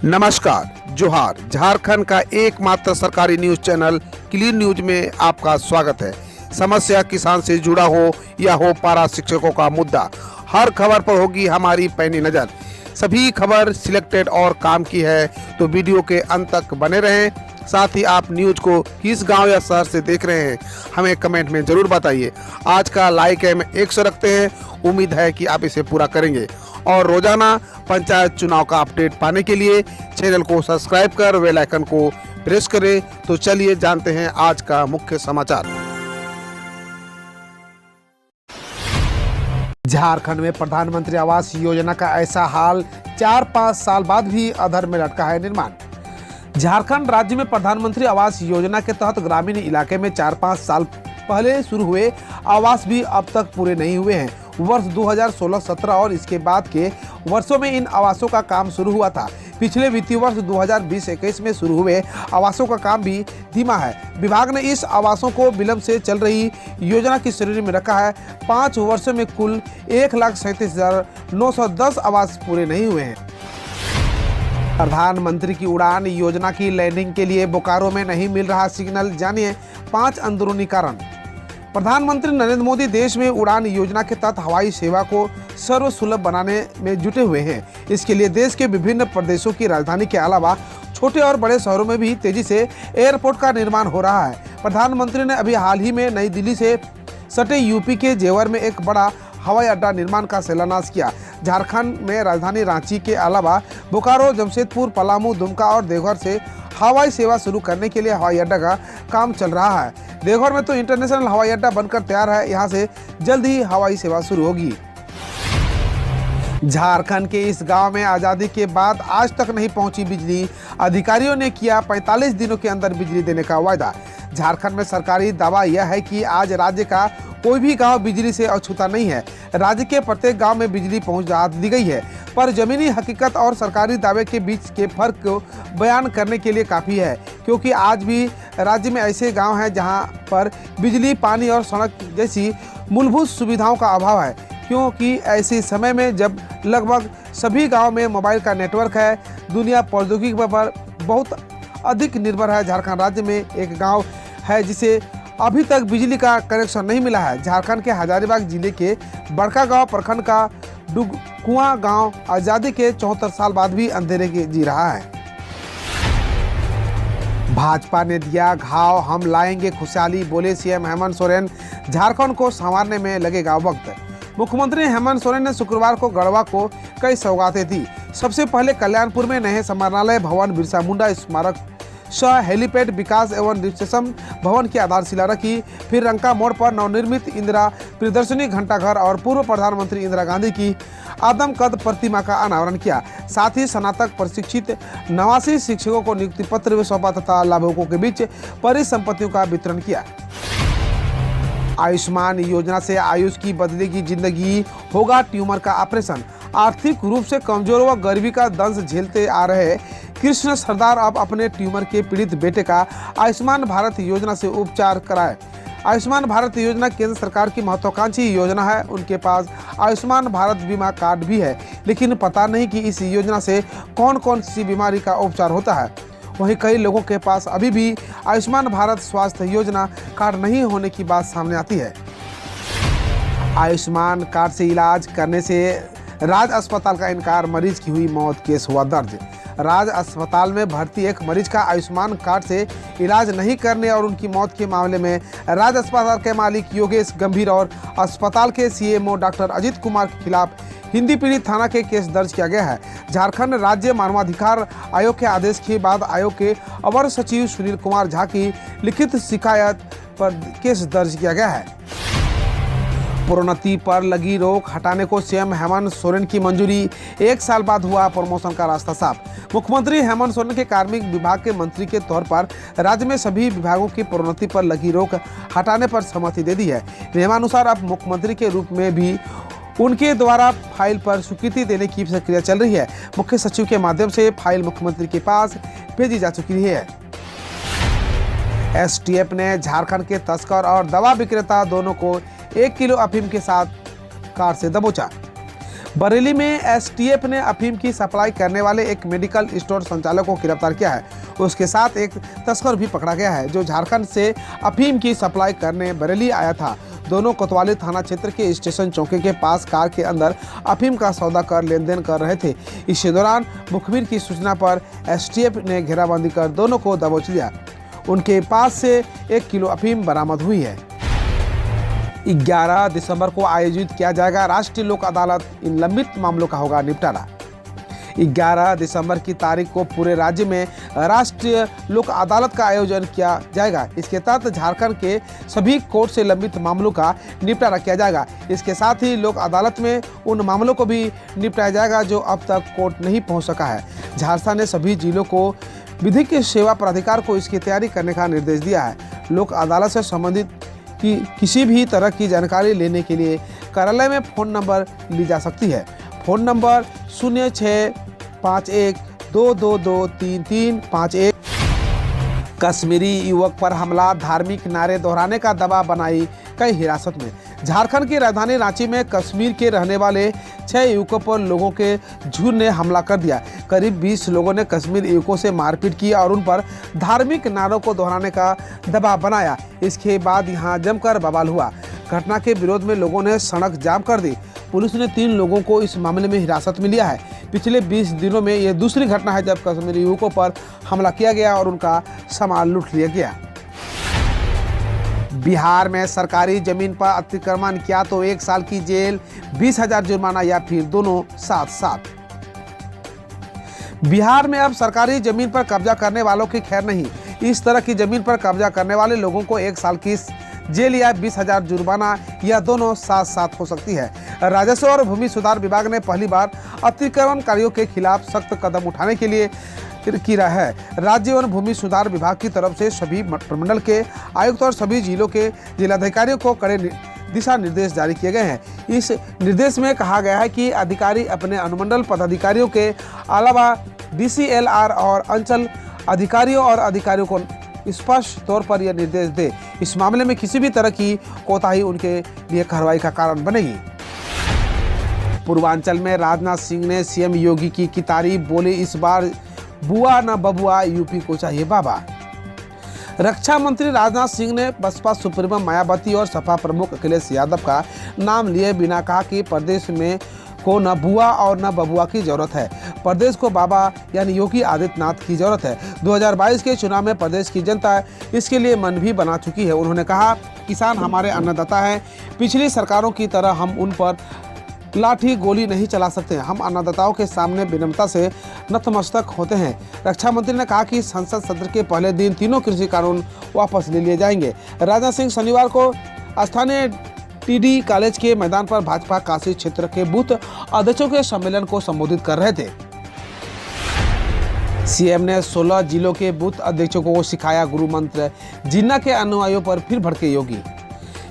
नमस्कार, जोहार। झारखंड का एकमात्र सरकारी न्यूज चैनल क्लीन न्यूज में आपका स्वागत है। समस्या किसान से जुड़ा हो या हो पारा शिक्षकों का मुद्दा, हर खबर पर होगी हमारी पैनी नज़र। सभी खबर सिलेक्टेड और काम की है, तो वीडियो के अंत तक बने रहें। साथ ही आप न्यूज को किस गांव या शहर से देख रहे हैं, हमें कमेंट में ज़रूर बताइए। आज का लाइक हम 100 रखते हैं, उम्मीद है कि आप इसे पूरा करेंगे। और रोजाना पंचायत चुनाव का अपडेट पाने के लिए चैनल को सब्सक्राइब कर बेल आइकन को प्रेस करें। तो चलिए जानते हैं आज का मुख्य समाचार। झारखंड में प्रधानमंत्री आवास योजना का ऐसा हाल, 4-5 साल बाद भी अधर में लटका है निर्माण। झारखंड राज्य में प्रधानमंत्री आवास योजना के तहत ग्रामीण इलाके में 4-5 साल पहले शुरू हुए आवास भी अब तक पूरे नहीं हुए हैं। वर्ष 2016-17 और इसके बाद के वर्षों में इन आवासों का काम शुरू हुआ था। पिछले वित्तीय वर्ष 2020-21 में शुरू हुए आवासों का काम भी धीमा है। विभाग ने इस आवासों को विलंब से चल रही योजना की श्रेणी में रखा है। 5 वर्षों में कुल 1,37,910 आवास पूरे नहीं हुए हैं। प्रधानमंत्री की उड़ान योजना की लैंडिंग के लिए बोकारो में नहीं मिल रहा सिग्नल, जानिए 5 अंदरूनी कारण। प्रधानमंत्री नरेंद्र मोदी देश में उड़ान योजना के तहत हवाई सेवा को सर्वसुलभ बनाने में जुटे हुए हैं। इसके लिए देश के विभिन्न प्रदेशों की राजधानी के अलावा छोटे और बड़े शहरों में भी तेजी से एयरपोर्ट का निर्माण हो रहा है। प्रधानमंत्री ने अभी हाल ही में नई दिल्ली से सटे यूपी के जेवर में एक बड़ा हवाई अड्डा निर्माण का शिलान्यास किया। झारखंड में राजधानी रांची के अलावा बोकारो, जमशेदपुर, पलामू, दुमका और देवघर से हवाई सेवा शुरू करने के लिए हवाई अड्डा का काम चल रहा है। देवघर में तो इंटरनेशनल हवाई अड्डा बनकर तैयार है, यहां से जल्द ही हवाई सेवा शुरू होगी। झारखंड के इस गांव में आज़ादी के बाद आज तक नहीं पहुंची बिजली। अधिकारियों ने किया 45 दिनों के अंदर बिजली देने का वायदा। झारखंड में सरकारी दावा यह है कि आज राज्य का कोई भी गांव बिजली से अछूता नहीं है। राज्य के प्रत्येक गांव में बिजली पहुंचा दी गई है, पर जमीनी हकीकत और सरकारी दावे के बीच के फर्क को बयान करने के लिए काफ़ी है, क्योंकि आज भी राज्य में ऐसे गांव हैं जहां पर बिजली, पानी और सड़क जैसी मूलभूत सुविधाओं का अभाव है। क्योंकि ऐसे समय में जब लगभग सभी गाँव में मोबाइल का नेटवर्क है, दुनिया प्रौद्योगिकी पर बहुत अधिक निर्भर है। झारखंड राज्य में एक गाँव है जिसे अभी तक बिजली का कनेक्शन नहीं मिला है। झारखंड के हजारीबाग जिले के बड़कागांव प्रखंड का डुगकुआं गांव आजादी के 74 साल बाद भी अंधेरे के जी रहा है। भाजपा ने दिया घाव, हम लाएंगे खुशहाली, बोले सीएम हेमंत सोरेन। झारखंड को संवारने में लगेगा वक्त। मुख्यमंत्री हेमंत सोरेन ने शुक्रवार को गढ़वा को कई सौगातें दी। सबसे पहले कल्याणपुर में नए समाहरणालय भवन, बिरसा मुंडा स्मारक सह हेलीपैड विकास एवं रिसेप्शन भवन की आधारशिला रखी। फिर रंका मोड़ पर नवनिर्मित इंदिरा प्रियदर्शनी घंटाघर और पूर्व प्रधानमंत्री इंदिरा गांधी की आदमकद प्रतिमा का अनावरण किया। साथ ही स्नातक प्रशिक्षित 89 शिक्षकों को नियुक्ति पत्र सौंपा तथा लाभुकों के बीच परिसंपत्तियों का वितरण किया। आयुष्मान योजना से आयुष की बदलेगी जिंदगी, होगा ट्यूमर का ऑपरेशन। आर्थिक रूप से कमजोर व गरीबी का दंश झेलते आ रहे कृष्ण सरदार अब अपने ट्यूमर के पीड़ित बेटे का आयुष्मान भारत योजना से उपचार कराए। आयुष्मान भारत योजना केंद्र सरकार की महत्वाकांक्षी योजना है। उनके पास आयुष्मान भारत बीमा कार्ड भी है, लेकिन पता नहीं कि इस योजना से कौन कौन सी बीमारी का उपचार होता है। वहीं कई लोगों के पास अभी भी आयुष्मान भारत स्वास्थ्य योजना कार्ड नहीं होने की बात सामने आती है। आयुष्मान कार्ड से इलाज करने से राज अस्पताल का इनकार, मरीज की हुई मौत, केस हुआ दर्ज। राज अस्पताल में भर्ती एक मरीज का आयुष्मान कार्ड से इलाज नहीं करने और उनकी मौत के मामले में राज अस्पताल के मालिक योगेश गंभीर और अस्पताल के सीएमओ डॉक्टर अजित कुमार के खिलाफ हिंदी पीढ़ी थाना के केस दर्ज किया गया है। झारखंड राज्य मानवाधिकार आयोग के आदेश के बाद आयोग के अवर सचिव सुनील कुमार झा की लिखित शिकायत पर केस दर्ज किया गया है। प्रोन्नति पर लगी रोक हटाने को सीएम हेमंत सोरेन की मंजूरी, 1 साल बाद हुआ प्रमोशन का रास्ता साफ। मुख्यमंत्री हेमंत सोरेन के कार्मिक विभाग के मंत्री के तौर पर राज्य में सभी विभागों की प्रोन्नति पर लगी रोक हटाने पर सहमति दे दी है। नियमानुसार अब मुख्यमंत्री के रूप में भी उनके द्वारा फाइल पर स्वीकृति देने की प्रक्रिया चल रही है। मुख्य सचिव के माध्यम से फाइल मुख्यमंत्री के पास भेजी जा चुकी है। एसटीएफ ने झारखंड के तस्कर और दवा विक्रेता दोनों को 1 किलो अफीम के साथ कार से दबोचा। बरेली में एसटीएफ ने अफीम की सप्लाई करने वाले एक मेडिकल स्टोर संचालक को गिरफ्तार किया है। उसके साथ एक तस्कर भी पकड़ा गया है जो झारखंड से अफीम की सप्लाई करने बरेली आया था। दोनों कोतवाली थाना क्षेत्र के स्टेशन चौकी के पास कार के अंदर अफीम का सौदा कर लेन देन कर रहे थे। इसी दौरान मुखबिर की सूचना पर एसटीएफ ने घेराबंदी कर दोनों को दबोच लिया। उनके पास से 1 किलो अफीम बरामद हुई है। 11 दिसंबर को आयोजित किया जाएगा राष्ट्रीय लोक अदालत। इन लंबित मामलों का होगा निपटारा। 11 दिसंबर की तारीख को पूरे राज्य में राष्ट्रीय लोक अदालत का आयोजन किया जाएगा। इसके तहत झारखंड के सभी कोर्ट से लंबित मामलों का निपटारा किया जाएगा। इसके साथ ही लोक अदालत में उन मामलों को भी निपटाया जाएगा जो अब तक कोर्ट नहीं पहुंच सका है। झारखंड ने सभी जिलों को विधिक सेवा प्राधिकार को इसकी तैयारी करने का निर्देश दिया है। लोक अदालत से संबंधित किसी भी तरह की जानकारी लेने के लिए कार्यालय में फ़ोन नंबर ली जा सकती है। Phone number 0651223351। कश्मीरी युवक पर हमला, धार्मिक नारे दोहराने का दबाव बनाई कई हिरासत में। झारखंड की राजधानी रांची में कश्मीर के रहने वाले 6 युवकों पर लोगों के झुंड ने हमला कर दिया। करीब 20 लोगों ने कश्मीर युवकों से मारपीट की और उन पर धार्मिक नारों को दोहराने का दबाव बनाया। इसके बाद यहां जमकर बवाल हुआ। घटना के विरोध में लोगों ने सड़क जाम कर दी। पुलिस ने 3 लोगों को इस मामले में हिरासत में लिया है। पिछले 20 दिनों में यह दूसरी घटना है जब कश्मीरी युवकों पर हमला किया गया और उनका सामान लूट लिया गया। बिहार में सरकारी जमीन पर अतिक्रमण किया तो 1 साल की जेल, 20,000 जुर्माना या फिर दोनों साथ साथ। बिहार में अब सरकारी जमीन पर कब्जा करने वालों की खैर नहीं। इस तरह की जमीन पर कब्जा करने वाले लोगों को 1 साल की जेल या 20,000 जुर्माना या दोनों साथ साथ हो सकती है। राजस्व और भूमि सुधार विभाग ने पहली बार अतिक्रमणकारियों के खिलाफ सख्त कदम उठाने के लिए किया है। राज्य वन भूमि सुधार विभाग की तरफ से सभी प्रमंडल के आयुक्त और सभी जिलों के जिलाधिकारियों को कड़े दिशा निर्देश जारी किए गए हैं। इस निर्देश में कहा गया है कि अधिकारी अपने अनुमंडल पदाधिकारियों के अलावा DCLR और अंचल अधिकारियों और अधिकारियों को स्पष्ट तौर पर यह निर्देश दे। इस मामले में किसी भी तरह की कोताही उनके लिए कार्रवाई का कारण बनेगी। पूर्वांचल में राजनाथ सिंह ने सीएम योगी की तारीफ, बोले इस बार बुआ न बबुआ, यूपी को चाहिए बाबा। रक्षा मंत्री राजनाथ सिंह ने बसपा सुप्रीमो मायावती और सपा प्रमुख अखिलेश यादव का नाम लिए बिना कहा कि प्रदेश में को न बुआ और न बबुआ की जरूरत है, प्रदेश को बाबा यानी योगी आदित्यनाथ की जरूरत है। 2022 के चुनाव में प्रदेश की जनता इसके लिए मन भी बना चुकी है। उन्होंने कहा, किसान हमारे अन्नदाता हैं। पिछली सरकारों की तरह हम उन पर लाठी गोली नहीं चला सकते। हम अन्नदाताओं के सामने विनम्रता से नतमस्तक होते हैं। रक्षा मंत्री ने कहा कि संसद सत्र के पहले दिन तीनों कृषि कानून वापस ले लिए जाएंगे। राजनाथ सिंह शनिवार को स्थानीय TD कॉलेज के मैदान पर भाजपा काशी क्षेत्र के बूथ अध्यक्षों के सम्मेलन को संबोधित कर रहे थे। सीएम ने 16 जिलों के बूथ अध्यक्षों को सिखाया गुरु मंत्र। जिन्ना के अनुयायियों पर फिर भड़के योगी।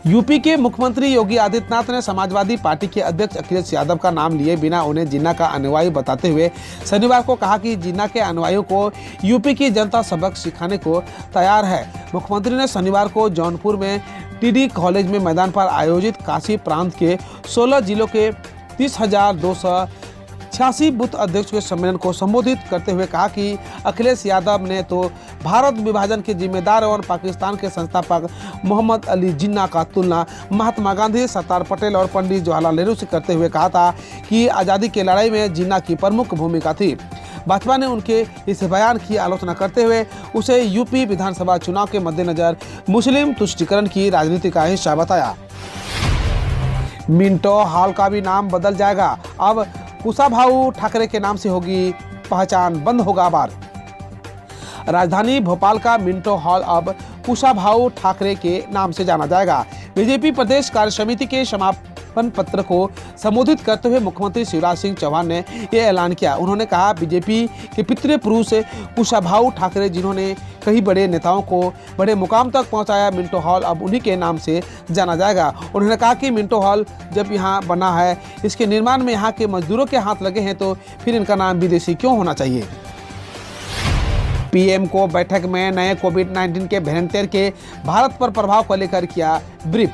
यूपी के मुख्यमंत्री योगी आदित्यनाथ ने समाजवादी पार्टी के अध्यक्ष अखिलेश यादव का नाम लिए बिना उन्हें जिन्ना का अनुयायी बताते हुए शनिवार को कहा कि जिन्ना के अनुयायियों को यूपी की जनता सबक सिखाने को तैयार है। मुख्यमंत्री ने शनिवार को जौनपुर में TD कॉलेज में मैदान पर आयोजित काशी प्रांत के 16 जिलों के 30,286 बूथ अध्यक्ष के सम्मेलन को संबोधित करते हुए कहा कि अखिलेश यादव ने तो भारत विभाजन के जिम्मेदार और पाकिस्तान के संस्थापक मोहम्मद अली जिन्ना का तुलना महात्मा गांधी, सरदार पटेल और पंडित जवाहरलाल नेहरू से करते हुए कहा था कि आज़ादी की लड़ाई में जिन्ना की प्रमुख भूमिका थी। भाजपा ने उनके इस बयान की आलोचना करते हुए उसे यूपी विधानसभा चुनाव के मद्देनजर मुस्लिम तुष्टीकरण की राजनीति का हिस्सा बताया। मिंटो हॉल का भी नाम बदल जाएगा। अब कुशाभाऊ ठाकरे के नाम से होगी पहचान, बंद होगा बार। राजधानी भोपाल का मिंटो हॉल अब कुशाभाऊ ठाकरे के नाम से जाना जाएगा। बीजेपी प्रदेश कार्य समिति के समापन पत्र को संबोधित करते हुए मुख्यमंत्री शिवराज सिंह चौहान ने यह ऐलान किया। उन्होंने कहा, बीजेपी के पितृपुरुष कुशाभाऊ ठाकरे जिन्होंने कई बड़े नेताओं को बड़े मुकाम तक पहुंचाया, मिंटो हॉल अब उन्हीं के नाम से जाना जाएगा। उन्होंने कहा कि मिंटो हॉल जब यहाँ बना है, इसके निर्माण में यहाँ के मजदूरों के हाथ लगे हैं, तो फिर इनका नाम विदेशी क्यों होना चाहिए। पीएम को बैठक में नए कोविड-19 के वेरिएंट के भारत पर प्रभाव को लेकर किया ब्रीफ।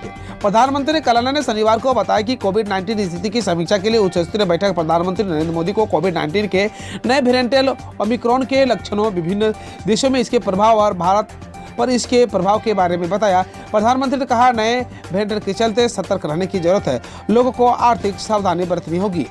प्रधानमंत्री कलाना ने शनिवार को बताया कि कोविड-19 स्थिति की समीक्षा के लिए उच्च स्तरीय बैठक प्रधानमंत्री नरेंद्र मोदी को कोविड-19 के नए वेरिएंट ओमिक्रॉन के लक्षणों, विभिन्न देशों में इसके प्रभाव और भारत पर इसके प्रभाव के बारे में बताया। प्रधानमंत्री ने कहा, नए वेरिएंट के चलते सतर्क रहने की जरूरत है, लोगों को आर्थिक सावधानी बरतनी होगी।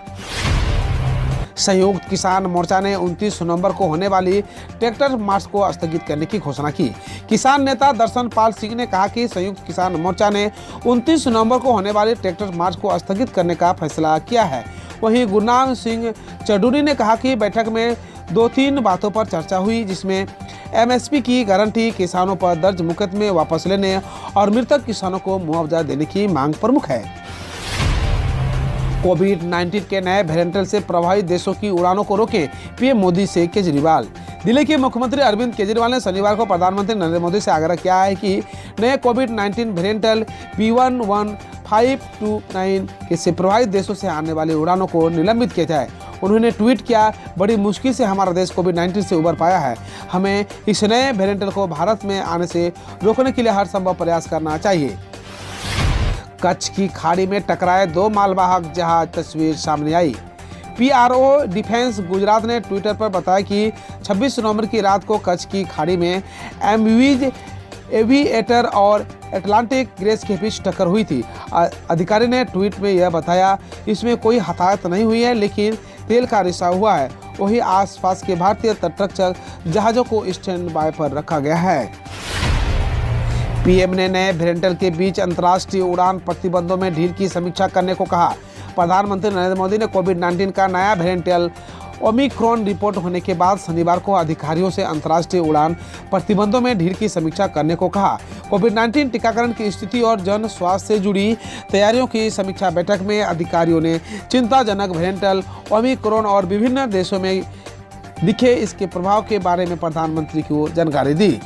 संयुक्त किसान मोर्चा ने 29 नवंबर को होने वाली ट्रैक्टर मार्च को स्थगित करने की घोषणा की। किसान नेता दर्शन पाल सिंह ने कहा कि संयुक्त किसान मोर्चा ने 29 नवंबर को होने वाली ट्रैक्टर मार्च को स्थगित करने का फैसला किया है। वहीं गुरनाम सिंह चौधरी ने कहा कि बैठक में 2-3 बातों पर चर्चा हुई, जिसमें एमएसपी की गारंटी, किसानों पर दर्ज मुकदमे वापस लेने और मृतक किसानों को मुआवजा देने की मांग प्रमुख है। कोविड-19 के नए वेरिएंट से प्रभावित देशों की उड़ानों को रोके, पीएम मोदी से केजरीवाल। दिल्ली के मुख्यमंत्री अरविंद केजरीवाल ने शनिवार को प्रधानमंत्री नरेंद्र मोदी से आग्रह किया है कि नए कोविड-19 वेरिएंट B11529 से प्रभावित देशों से आने वाली उड़ानों को निलंबित किया जाए। उन्होंने ट्वीट किया, बड़ी मुश्किल से हमारा देश कोविड-19 से उबर पाया है। हमें इस नए वेरिएंट को भारत में आने से रोकने के लिए हर संभव प्रयास करना चाहिए। कच्छ की खाड़ी में टकराए 2 मालवाहक जहाज, तस्वीर सामने आई। PRO डिफेंस गुजरात ने ट्विटर पर बताया कि 26 नवंबर की रात को कच्छ की खाड़ी में एमवीज एविएटर और अटलांटिक ग्रेस के बीच टक्कर हुई थी। अधिकारी ने ट्वीट में यह बताया, इसमें कोई हताहत नहीं हुई है, लेकिन तेल का रिसाव हुआ है। वहीं आसपास के भारतीय तटरक्षक जहाज़ों को स्टैंड बाय पर रखा गया है। पीएम ने नए वेरिएंट के बीच अंतर्राष्ट्रीय उड़ान प्रतिबंधों में ढील की समीक्षा करने को कहा। प्रधानमंत्री नरेंद्र मोदी ने कोविड-19 का नया वेरिएंट ओमिक्रॉन रिपोर्ट होने के बाद शनिवार को अधिकारियों से अंतर्राष्ट्रीय उड़ान प्रतिबंधों में ढील की समीक्षा करने को कहा। कोविड-19 टीकाकरण की स्थिति और जन स्वास्थ्य से जुड़ी तैयारियों की समीक्षा बैठक में अधिकारियों ने चिंताजनक वेरिएंट ओमिक्रॉन और विभिन्न देशों में दिखे इसके प्रभाव के बारे में प्रधानमंत्री को जानकारी दी।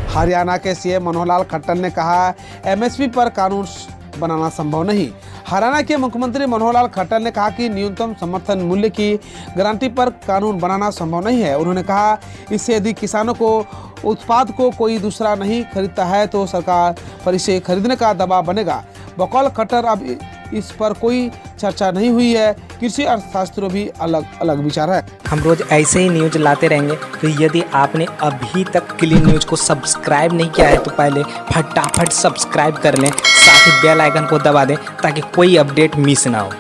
हरियाणा के सीएम मनोहर लाल खट्टर ने कहा, एमएसपी पर कानून बनाना संभव नहीं। हरियाणा के मुख्यमंत्री मनोहर लाल खट्टर ने कहा कि न्यूनतम समर्थन मूल्य की गारंटी पर कानून बनाना संभव नहीं है। उन्होंने कहा, इससे यदि किसानों को उत्पाद को कोई दूसरा नहीं खरीदता है तो सरकार पर इसे खरीदने का दबाव बनेगा। बकौल खट्टर, अब इस पर कोई चर्चा नहीं हुई है। कृषि अर्थशास्त्रों भी अलग अलग विचार है। हम रोज ऐसे ही न्यूज लाते रहेंगे, तो यदि आपने अभी तक क्लीन न्यूज को सब्सक्राइब नहीं किया है तो पहले फटाफट सब्सक्राइब कर लें, साथ ही बेल आइकन को दबा दें ताकि कोई अपडेट मिस ना हो।